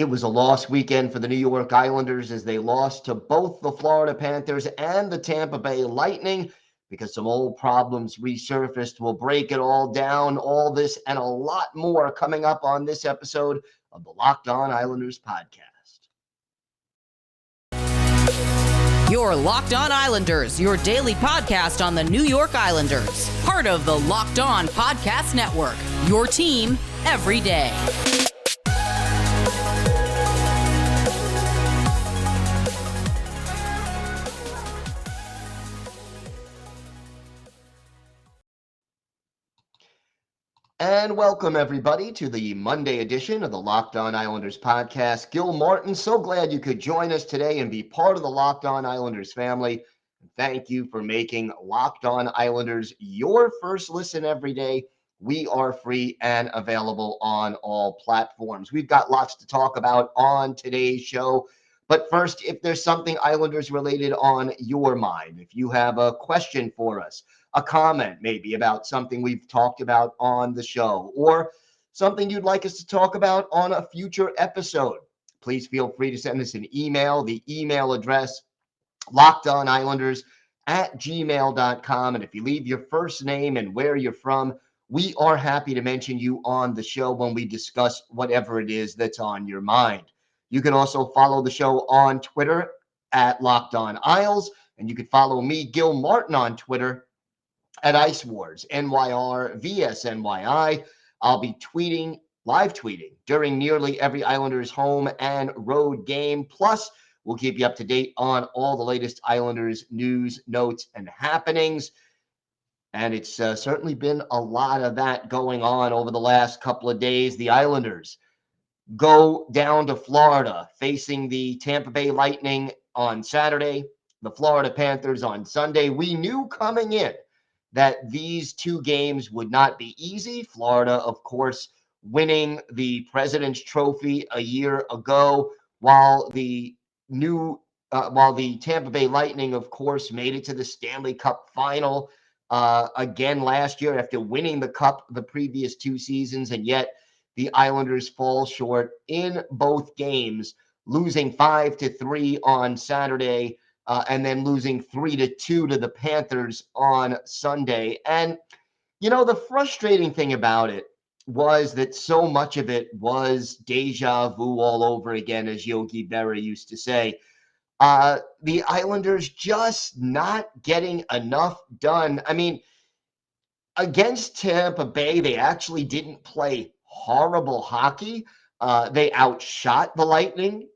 It was a loss weekend for the New York Islanders as they lost to both the Florida Panthers and the Tampa Bay Lightning because some old problems resurfaced. We'll break it all down, all this and a lot more coming up on this episode of the Locked On Islanders podcast. Your Locked On Islanders, your daily podcast on the New York Islanders. Part of the Locked On Podcast Network, your team every day. And welcome, everybody, to the Monday edition of the Locked On Islanders podcast. Gil Martin, so glad you could join us today and be part of the Locked On Islanders family. Thank you for making Locked On Islanders your first listen every day. We are free and available on all platforms. We've got lots to talk about on today's show. But first, if there's something Islanders related on your mind, if you have a question for us, a comment maybe about something we've talked about on the show, or something you'd like us to talk about on a future episode, please feel free to send us an email. The email address, lockedonislanders@gmail.com. And if you leave your first name and where you're from, we are happy to mention you on the show when we discuss whatever it is that's on your mind. You can also follow the show on Twitter at Locked On Isles, and you can follow me, Gil Martin, on Twitter at Ice Wars, NYRVSNYI. I'll be live tweeting during nearly every Islanders home and road game. Plus, we'll keep you up to date on all the latest Islanders news, notes, and happenings. And it's certainly been a lot of that going on over the last couple of days. The Islanders go down to Florida, facing the Tampa Bay Lightning on Saturday, the Florida Panthers on Sunday. We knew coming in that these two games would not be easy. Florida, of course, winning the President's Trophy a year ago, while the Tampa Bay Lightning, of course, made it to the Stanley Cup final again last year after winning the Cup the previous two seasons, and yet the Islanders fall short in both games, losing 5-3 on Saturday, and then losing 3-2 to the Panthers on Sunday. And, the frustrating thing about it was that so much of it was deja vu all over again, as Jean-Gabriel used to say. The Islanders just not getting enough done. I mean, against Tampa Bay, they actually didn't play horrible hockey. They outshot the Lightning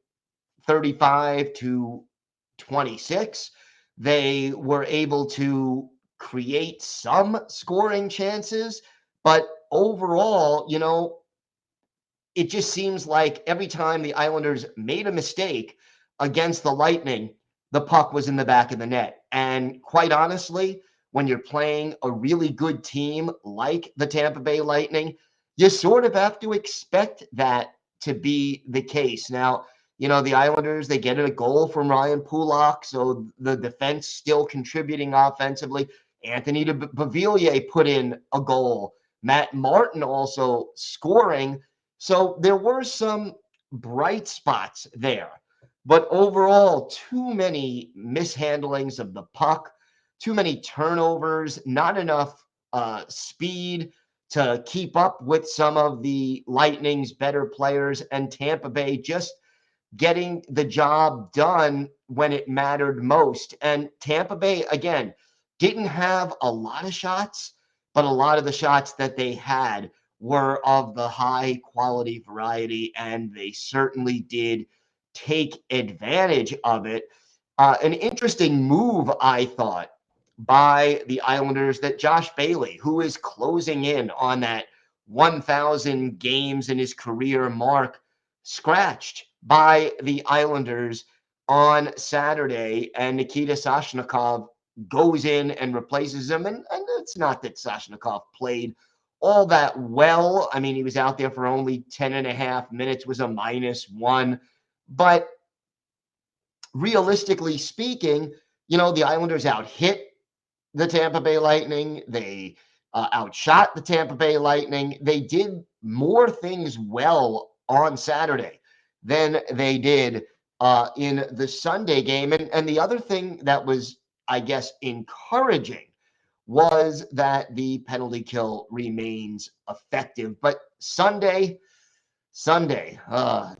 35-26. They were able to create some scoring chances, but overall, it just seems like every time the Islanders made a mistake against the Lightning, the puck was in the back of the net. And quite honestly, when you're playing a really good team like the Tampa Bay Lightning, you sort of have to expect that to be the case. Now, the Islanders, they get a goal from Ryan Pulock, so the defense still contributing offensively. Anthony Beauvillier put in a goal. Matt Martin also scoring. So there were some bright spots there. But overall, too many mishandlings of the puck, too many turnovers, not enough speed to keep up with some of the Lightning's better players, and Tampa Bay just getting the job done when it mattered most. And Tampa Bay, again, didn't have a lot of shots, but a lot of the shots that they had were of the high quality variety, and they certainly did take advantage of it. An interesting move, I thought, by the Islanders, that Josh Bailey, who is closing in on that 1,000 games in his career mark, scratched by the Islanders on Saturday, and Nikita Soshnikov goes in and replaces him. And it's not that Soshnikov played all that well. I mean, he was out there for only 10 and a half minutes, was a -1. But realistically speaking, the Islanders out-hit the Tampa Bay Lightning. They outshot the Tampa Bay Lightning. They did more things well on Saturday than they did in the Sunday game. And the other thing that was, I guess, encouraging was that the penalty kill remains effective. But Sunday,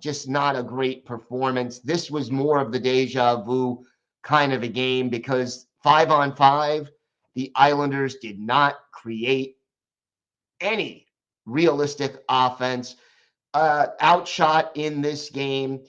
just not a great performance. This was more of the deja vu kind of a game because 5-on-5, the Islanders did not create any realistic offense. Outshot in this game,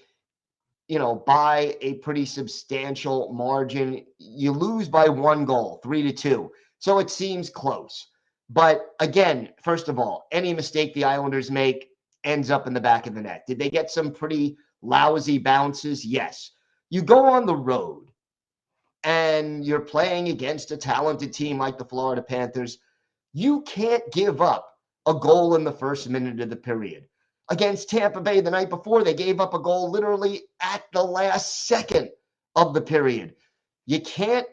by a pretty substantial margin. You lose by 1 goal, 3-2. So it seems close. But again, first of all, any mistake the Islanders make ends up in the back of the net. Did they get some pretty lousy bounces? Yes. You go on the road and you're playing against a talented team like the Florida Panthers. You can't give up a goal in the first minute of the period. Against Tampa Bay the night before, they gave up a goal literally at the last second of the period. You can't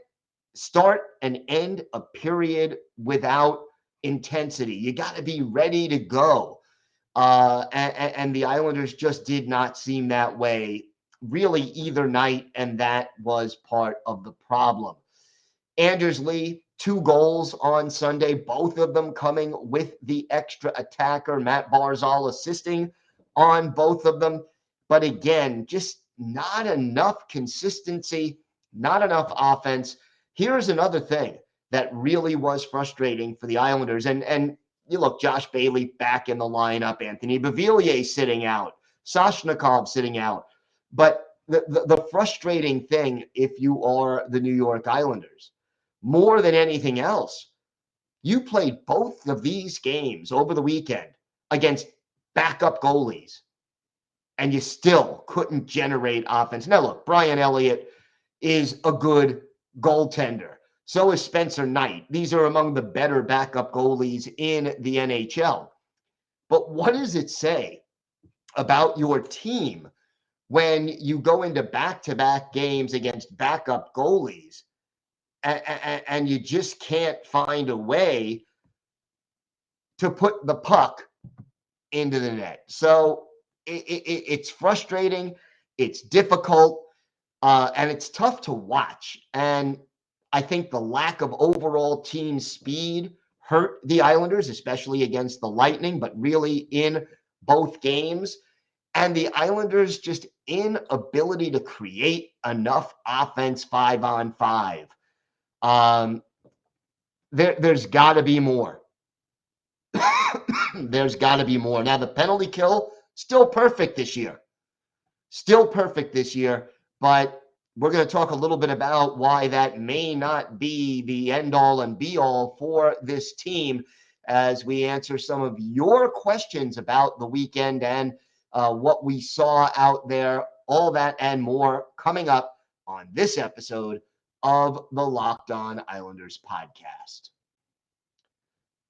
start and end a period without intensity. You got to be ready to go. And the Islanders just did not seem that way really either night, and that was part of the problem. Anders Lee, 2 goals on Sunday, both of them coming with the extra attacker, Matt Barzal, assisting on both of them. But again, just not enough consistency, not enough offense. Here's another thing that really was frustrating for the Islanders. And you look, Josh Bailey back in the lineup, Anthony Beauvillier sitting out, Soshnikov sitting out. But the frustrating thing, if you are the New York Islanders, more than anything else, you played both of these games over the weekend against backup goalies, and you still couldn't generate offense. Now, look, Brian Elliott is a good goaltender. So is Spencer Knight. These are among the better backup goalies in the NHL. But what does it say about your team when you go into back-to-back games against backup goalies and you just can't find a way to put the puck into the net? So it's frustrating, it's difficult, and it's tough to watch. And I think the lack of overall team speed hurt the Islanders, especially against the Lightning, but really in both games. And the Islanders' just inability to create enough offense 5-on-5. There's got to be more. There's got to be more. Now, the penalty kill, still perfect this year. Still perfect this year, but we're going to talk a little bit about why that may not be the end-all and be-all for this team as we answer some of your questions about the weekend and what we saw out there. All that and more coming up on this episode of the Locked On Islanders podcast.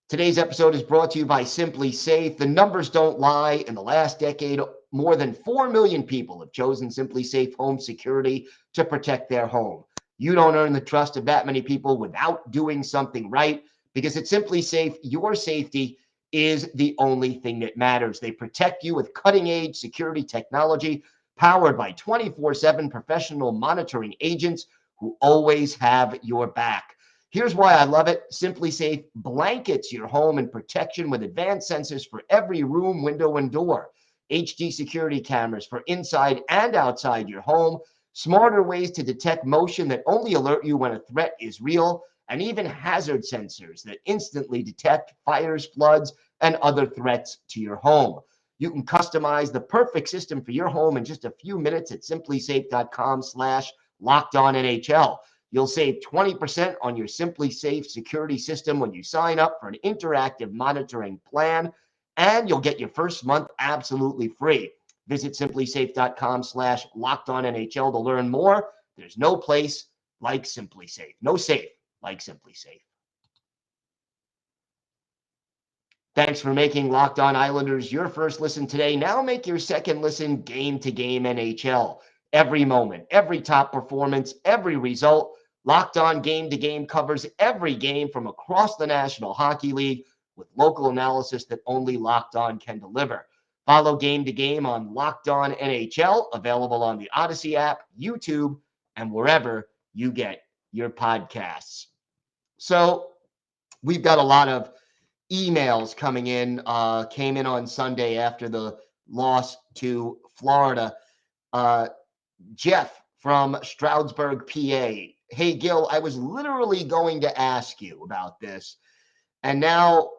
Today's episode is brought to you by SimpliSafe. The numbers don't lie. In the last decade, more than 4 million people have chosen SimpliSafe home security to protect their home. You don't earn the trust of that many people without doing something right, because at SimpliSafe, your safety is the only thing that matters. They protect you with cutting-edge security technology powered by 24/7 professional monitoring agents who always have your back. Here's why I love it. SimpliSafe blankets your home in protection with advanced sensors for every room, window, and door. HD security cameras for inside and outside your home. Smarter ways to detect motion that only alert you when a threat is real. And even hazard sensors that instantly detect fires, floods, and other threats to your home. You can customize the perfect system for your home in just a few minutes at simplisafe.com/LockedOnNHL. You'll save 20% on your SimpliSafe security system when you sign up for an interactive monitoring plan, and you'll get your first month absolutely free. Visit simplisafe.com/LockedOnNHL to learn more. There's no place like SimpliSafe. No safe like SimpliSafe. Thanks for making Locked On Islanders your first listen today. Now make your second listen game-to-game NHL. Every moment, every top performance, every result. Locked On Game to Game covers every game from across the National Hockey League with local analysis that only Locked On can deliver. Follow Game to Game on Locked On NHL, available on the Odyssey app, YouTube, and wherever you get your podcasts. So we've got a lot of emails coming in, came in on Sunday after the loss to Florida. Jeff from Stroudsburg, PA. Hey, Gil, I was literally going to ask you about this. And now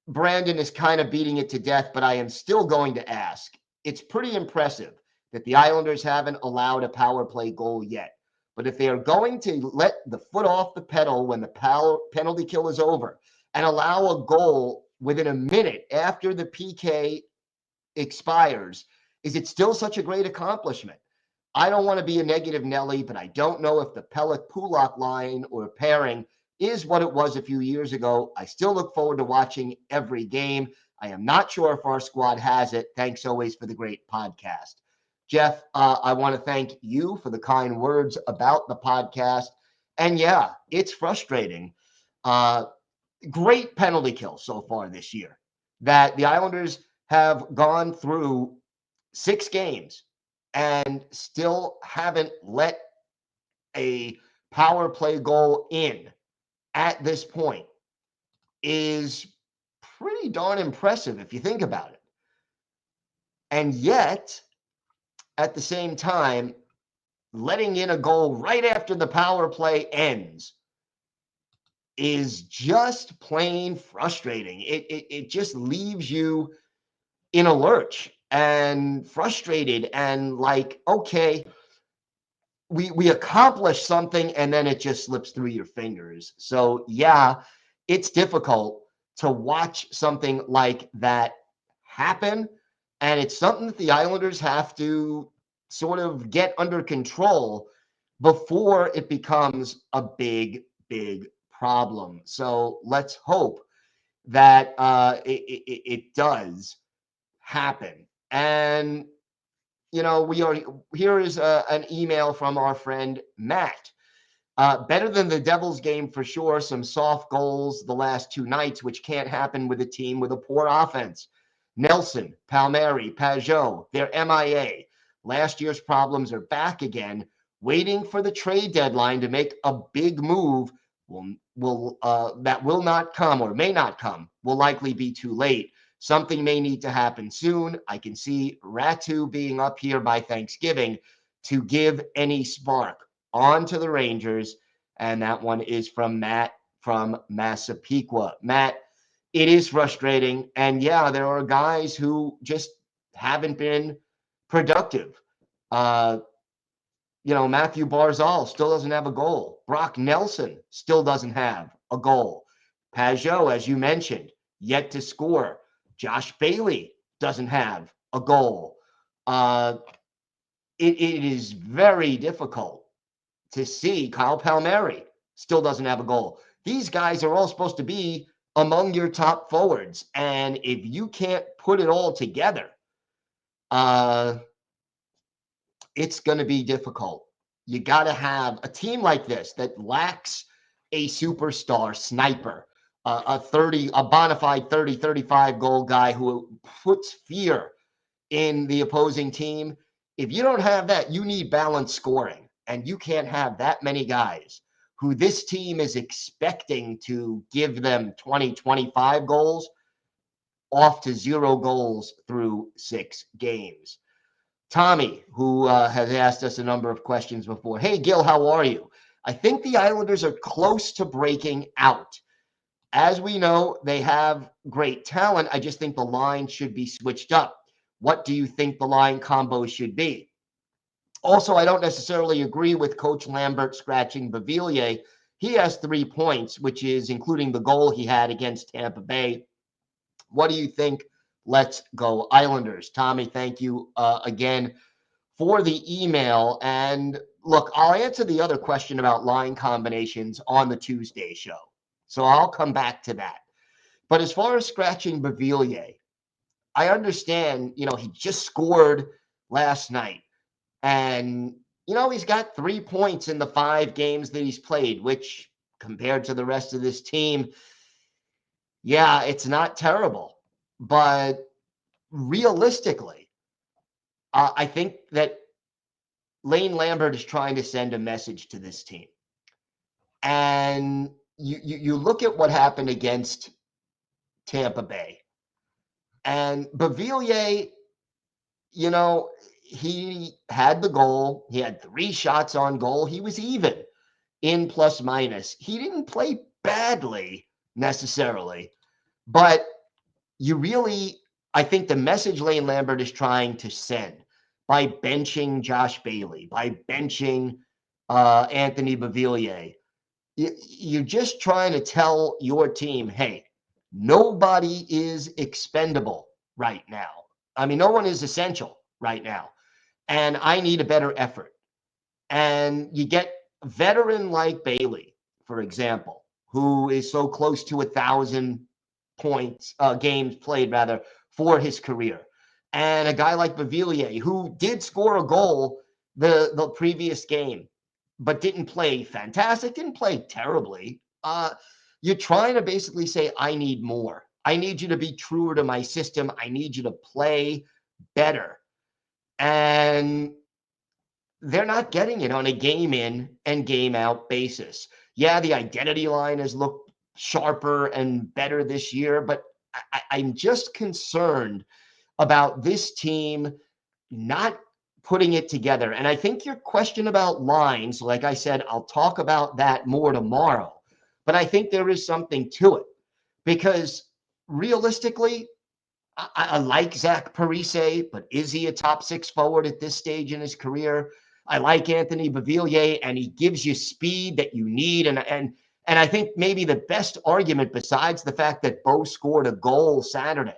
Brandon is kind of beating it to death, but I am still going to ask. It's pretty impressive that the Islanders haven't allowed a power play goal yet. But if they are going to let the foot off the pedal when the penalty kill is over and allow a goal within a minute after the PK expires, is it still such a great accomplishment? I don't want to be a negative Nelly, but I don't know if the Pelech-Pulak line or pairing is what it was a few years ago. I still look forward to watching every game. I am not sure if our squad has it. Thanks always for the great podcast. Jeff, I want to thank you for the kind words about the podcast. And yeah, it's frustrating. Great penalty kill so far this year that the Islanders have gone through 6 games and still haven't let a power play goal in at this point is pretty darn impressive if you think about it. And yet, at the same time, letting in a goal right after the power play ends is just plain frustrating. It just leaves you in a lurch and frustrated and like, okay, we accomplish something and then it just slips through your fingers. So yeah, it's difficult to watch something like that happen. And it's something that the Islanders have to sort of get under control before it becomes a big problem. So let's hope that it does happen. And here is an email from our friend Matt. Better than the Devils game for sure. Some soft goals the last 2 nights, which can't happen with a team with a poor offense. Nelson, Palmieri, Pajot, they're MIA. Last year's problems are back again. Waiting for the trade deadline to make a big move that will not come or may not come. Will likely be too late. Something may need to happen soon. I can see Ratu being up here by Thanksgiving to give any spark. On to the Rangers. And that one is from Matt from Massapequa. Matt, it is frustrating. And yeah, there are guys who just haven't been productive. Matthew Barzal still doesn't have a goal. Brock Nelson still doesn't have a goal. Pajot, as you mentioned, yet to score. Josh Bailey doesn't have a goal. It is very difficult to see. Kyle Palmieri still doesn't have a goal. These guys are all supposed to be among your top forwards. And if you can't put it all together, it's going to be difficult. You got to have a team like this that lacks a superstar sniper, a bona fide 30, 35 goal guy who puts fear in the opposing team. If you don't have that, you need balanced scoring. And you can't have that many guys who this team is expecting to give them 20, 25 goals off to 0 goals through 6 games. Tommy, who has asked us a number of questions before. Hey, Gil, how are you? I think the Islanders are close to breaking out. As we know, they have great talent. I just think the line should be switched up. What do you think the line combo should be? Also, I don't necessarily agree with Coach Lambert scratching Beauvillier. He has 3 points, which is including the goal he had against Tampa Bay. What do you think? Let's go Islanders. Tommy, thank you again for the email. And look, I'll answer the other question about line combinations on the Tuesday show. So I'll come back to that. But as far as scratching Beauvillier, I understand, he just scored last night. And, he's got 3 points in the 5 games that he's played, which compared to the rest of this team, yeah, it's not terrible. But realistically, I think that Lane Lambert is trying to send a message to this team. And you look at what happened against Tampa Bay. And Beauvillier, he had the goal. He had 3 shots on goal. He was even in plus minus. He didn't play badly necessarily, but I think the message Lane Lambert is trying to send by benching Josh Bailey, by benching Anthony Beauvillier, you're just trying to tell your team, hey, nobody is expendable right now. I mean, no one is essential right now. And I need a better effort. And you get a veteran like Bailey, for example, who is so close to 1,000 points, games played rather, for his career. And a guy like Beauvillier, who did score a goal the previous game, but didn't play fantastic, didn't play terribly. You're trying to basically say, I need more. I need you to be truer to my system. I need you to play better. And they're not getting it on a game in and game out basis. Yeah, the identity line has looked sharper and better this year, but I'm just concerned about this team not putting it together. And I think your question about lines, like I said, I'll talk about that more tomorrow. But I think there is something to it because realistically, I like Zach Parise, but is he a top 6 forward at this stage in his career? I like Anthony Beauvillier, and he gives you speed that you need. And I think maybe the best argument, besides the fact that Bo scored a goal Saturday,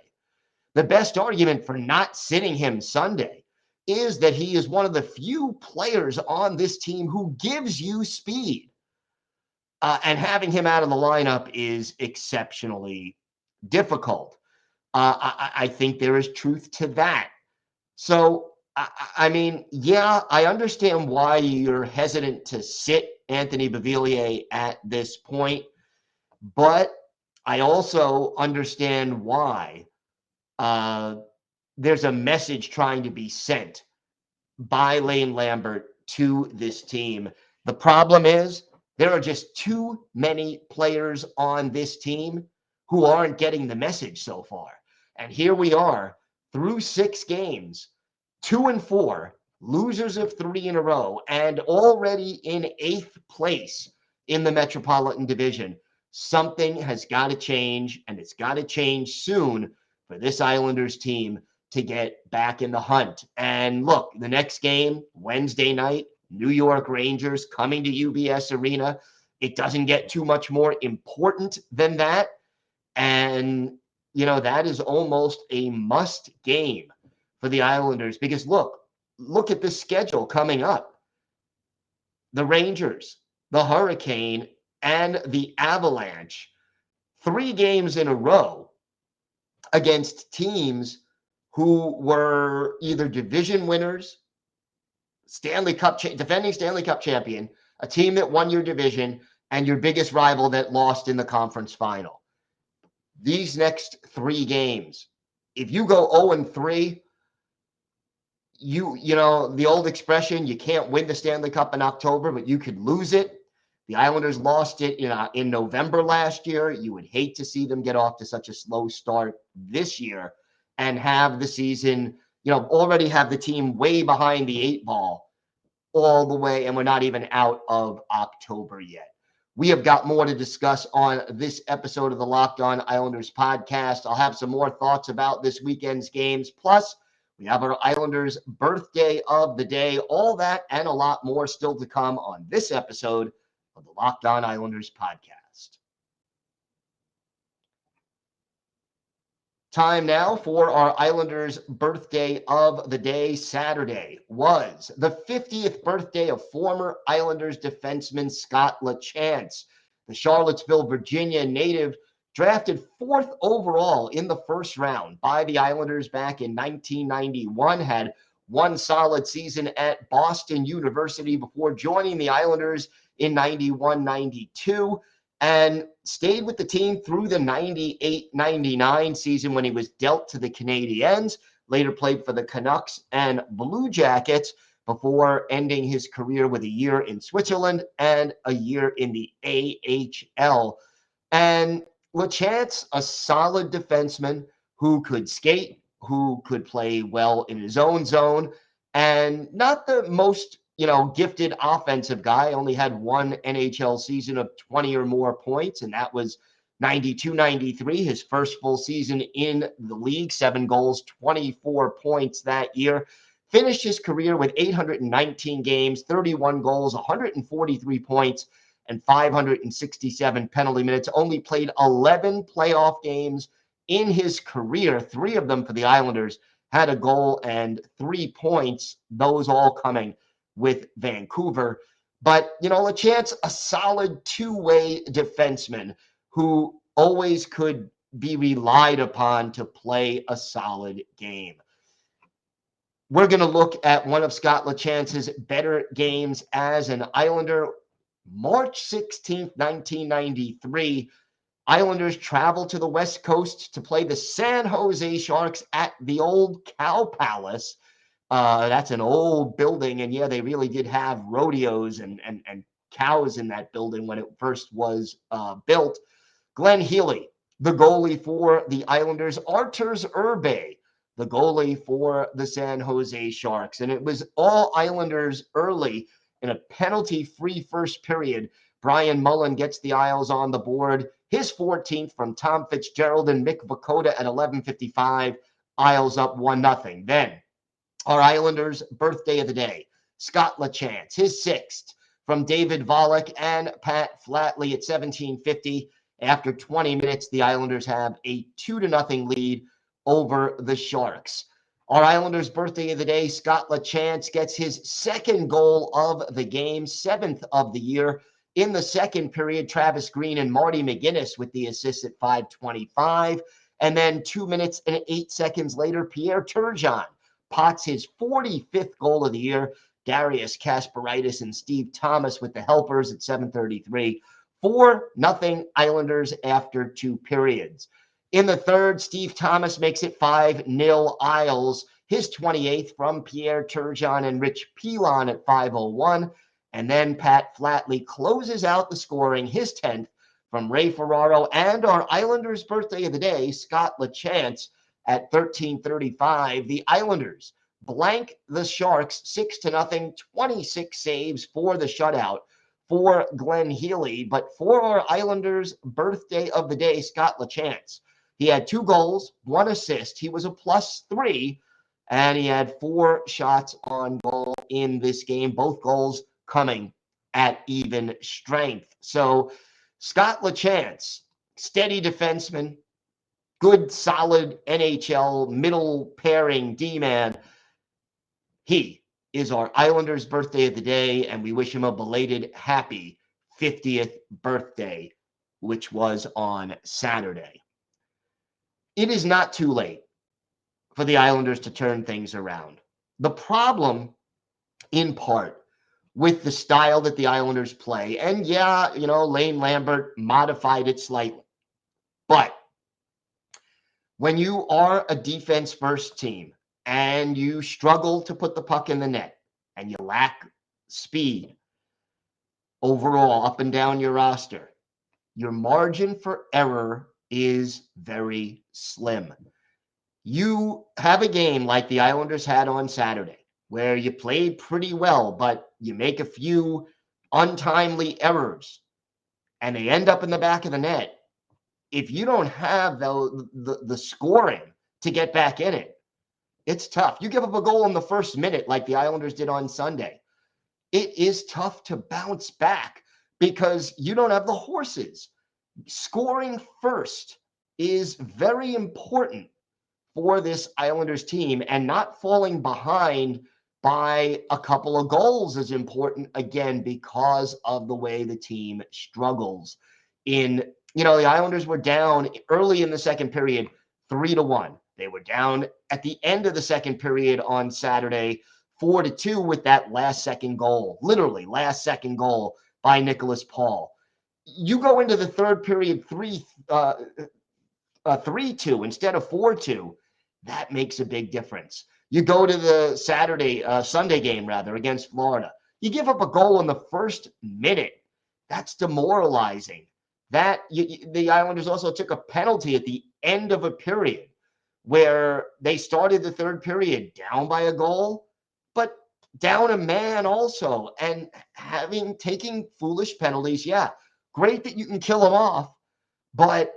the best argument for not sitting him Sunday is that he is one of the few players on this team who gives you speed. And having him out of the lineup is exceptionally difficult. I think there is truth to that. So, I mean, yeah, I understand why you're hesitant to sit Anthony Beauvillier at this point, but I also understand why there's a message trying to be sent by Lane Lambert to this team. The problem is there are just too many players on this team who aren't getting the message so far. And here we are through 6 games, 2-4, losers of 3 in a row, and already in 8th place in the Metropolitan Division. Something has got to change, and it's got to change soon for this Islanders team to get back in the hunt. And look, the next game, Wednesday night, New York Rangers coming to UBS Arena. It doesn't get too much more important than that. And, that is almost a must game for the Islanders because look at the schedule coming up. The Rangers, the Hurricane, and the Avalanche. 3 games in a row against teams who were either division winners, defending Stanley Cup champion, a team that won your division, and your biggest rival that lost in the conference final. These next 3 games, if you go 0-3, the old expression, you can't win the Stanley Cup in October, but you could lose it. The Islanders lost it in November last year. You would hate to see them get off to such a slow start this year and have the season, already have the team way behind the 8 ball all the way, and we're not even out of October yet. We have got more to discuss on this episode of the Locked On Islanders podcast. I'll have some more thoughts about this weekend's games. Plus, we have our Islanders birthday of the day. All that and a lot more still to come on this episode of the Locked On Islanders podcast. Time now for our Islanders birthday of the day. Saturday was the 50th birthday of former Islanders defenseman Scott LaChance. The Charlottesville, Virginia native drafted 4th overall in the first round by the Islanders back in 1991, had 1 solid season at Boston University before joining the Islanders in 91-92. and stayed with the team through the 98-99 season when he was dealt to the Canadiens, later played for the Canucks and Blue Jackets before ending his career with a year in Switzerland and a year in the AHL. And LaChance, a solid defenseman who could skate, who could play well in his own zone, and not the most, gifted offensive guy. Only had one NHL season of 20 or more points, and that was 92-93, his first full season in the league, 7 goals, 24 points that year. Finished his career with 819 games, 31 goals, 143 points, and 567 penalty minutes. Only played 11 playoff games in his career, 3 of them for the Islanders, had a goal and 3 points, those all coming with Vancouver. But, LaChance, a solid two-way defenseman who always could be relied upon to play a solid game. We're going to look at one of Scott LaChance's better games as an Islander. March 16th, 1993, Islanders travel to the West Coast to play the San Jose Sharks at the old Cow Palace. That's an old building, and yeah, they really did have rodeos and cows in that building when it first was built. Glenn Healy, the goalie for the Islanders. Arturs Urbe, the goalie for the San Jose Sharks. And it was all Islanders early in a penalty-free first period. Brian Mullen gets the Isles on the board. His 14th from Tom Fitzgerald and Mick Vukota at 11:55. Isles up 1-0. Then our Islanders' birthday of the day, Scott LaChance, his 6th from David Volek and Pat Flatley at 17:50. After 20 minutes, the Islanders have a 2-0 lead over the Sharks. Our Islanders' birthday of the day, Scott LaChance gets his 2nd goal of the game, 7th of the year. In the second period, Travis Green and Marty McGinnis with the assist at 5:25. And then 2 minutes and 8 seconds later, Pierre Turgeon pots his 45th goal of the year. Darius Kasparaitis and Steve Thomas with the helpers at 7:33. 4-0 Islanders after 2 periods. In the third, Steve Thomas makes it 5-0 Isles. His 28th from Pierre Turgeon and Rich Pilon at 5:01. And then Pat Flatley closes out the scoring, his 10th from Ray Ferraro and our Islanders' birthday of the day, Scott LaChance at 13:35. The Islanders blank the Sharks 6-0, 26 saves for the shutout for Glenn Healy. But for our Islanders' birthday of the day, Scott LaChance, he had 2 goals, 1 assist. He was a +3, and he had 4 shots on goal in this game, both goals coming at even strength. So Scott LaChance, steady defenseman, good, solid NHL middle pairing D-man. He is our Islanders' birthday of the day, and we wish him a belated happy 50th birthday, which was on Saturday. It is not too late for the Islanders to turn things around. The problem, in part, with the style that the Islanders play, and yeah, Lane Lambert modified it slightly, but when you are a defense-first team and you struggle to put the puck in the net and you lack speed overall up and down your roster, your margin for error is very slim. You have a game like the Islanders had on Saturday where you played pretty well, but you make a few untimely errors and they end up in the back of the net. If you don't have the scoring to get back in it, it's tough. You give up a goal in the first minute like the Islanders did on Sunday. It is tough to bounce back because you don't have the horses. Scoring first is very important for this Islanders team, and not falling behind by a couple of goals is important, again, because of the way the team struggles. The Islanders were down early in the second period, 3-1. They were down at the end of the second period on Saturday, 4-2 with that last second goal, literally last second goal by Nicholas Paul. You go into the third period 3-2 instead of 4-2. That makes a big difference. You go to the Sunday game rather against Florida. You give up a goal in the first minute. That's demoralizing. The Islanders also took a penalty at the end of a period where they started the third period down by a goal, but down a man also, and taking foolish penalties. Yeah, great that you can kill them off, but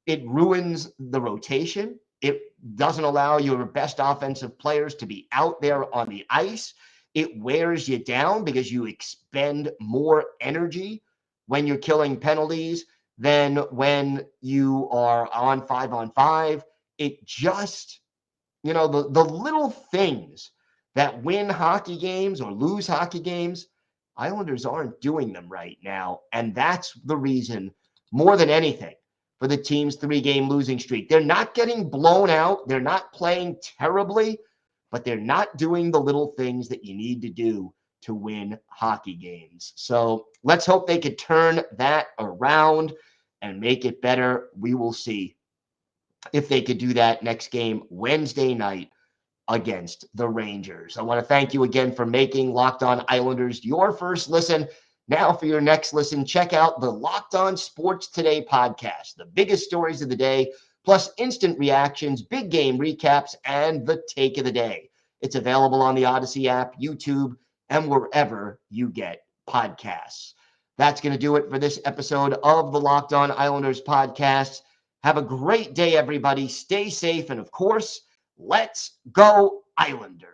it ruins the rotation. It doesn't allow your best offensive players to be out there on the ice. It wears you down because you expend more energy when you're killing penalties than when you are on 5-on-5. It just, the little things that win hockey games or lose hockey games, Islanders aren't doing them right now. And that's the reason, more than anything, for the team's 3-game losing streak. They're not getting blown out. They're not playing terribly, but they're not doing the little things that you need to do to win hockey games. So let's hope they could turn that around and make it better. We will see if they could do that next game Wednesday night against the Rangers. I want to thank you again for making Locked On Islanders your first listen. Now, for your next listen, check out the Locked On Sports Today podcast, the biggest stories of the day, plus instant reactions, big game recaps, and the take of the day. It's available on the Odyssey app, YouTube, and wherever you get podcasts. That's going to do it for this episode of the Locked On Islanders podcast. Have a great day, everybody. Stay safe. And of course, let's go Islanders.